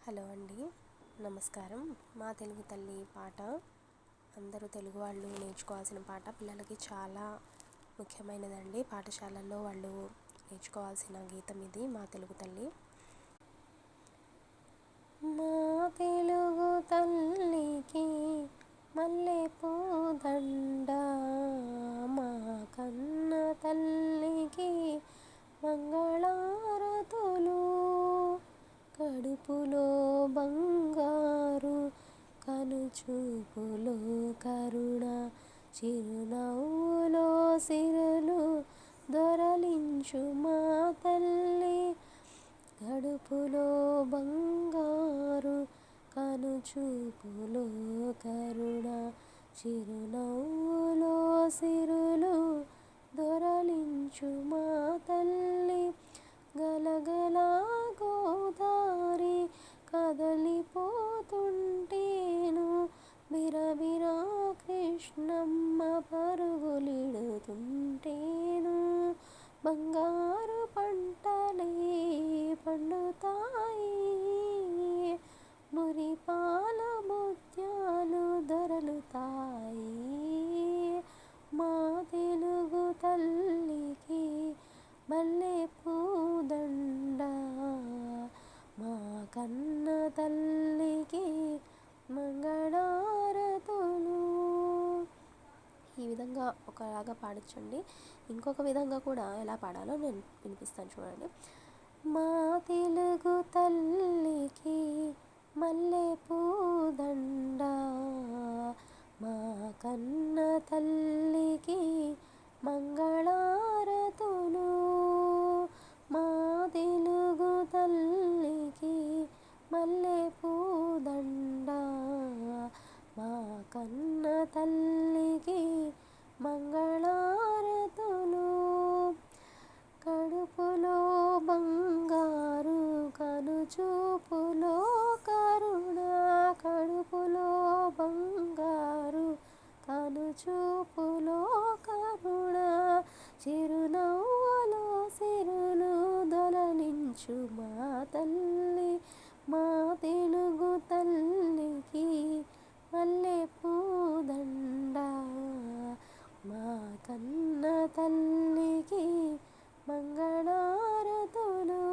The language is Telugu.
హలో అండి, నమస్కారం. మా తెలుగు తల్లి పాట అందరూ తెలుగు వాళ్ళు నేర్చుకోవాల్సిన పాట. పిల్లలకి చాలా ముఖ్యమైనదండి. పాఠశాలల్లో వాళ్ళు నేర్చుకోవాల్సిన గీతం ఇది, మా తెలుగు తల్లి. మా తెలుగు తల్లికి మల్లెపూ దండ, మా కన్న తల్లికి మంగళారతులు, కడుపులో బంగారు కనుచూపులో కరుణ, చిరునవ్వులో సిరులు దొరలించు మా తల్లి. కడుపులో బంగారు కనుచూపులో కరుణ, చిరునవ్వులో సిరులు దొరలించు మా తల్లి. గలగల గోదారి కదలిపోతుంటేను, బిరబిరా కృష్ణమ్మ పరుగులిడుతుంటేను, బంగారు పంటలే పండుతాయి, మురిపాల ముత్యాలు దొరలుతాయి. మా తెలుగు తల్లికి మల్లెపూ దండ, మా కన్న తల్లికి మంగళారతులు. ఈ విధంగా ఒకలాగా పాడించండి. ఇంకొక విధంగా కూడా ఎలా పాడాలో నేను వినిపిస్తాను, చూడండి. మా తెలుగు తల్లికి మల్లెపూ దండ, మా కన్న తల్లికి మంగళారతులు. మా తెలుగు తల్లికి మల్లెపూ దండ, మా కన్న తల్లికి మంగళారతులు. కడుపులో బంగారు కనుచూపులో కరుణ, కడుపులో బంగారు కనుచూపులో కరుణ, చిరునవ్వులో సిరులు దొరలించు మా తల్లి. మా తెలుగు తల్లికి మల్లెపూ దండ, మా కన్న తల్లికి మంగళారతులు.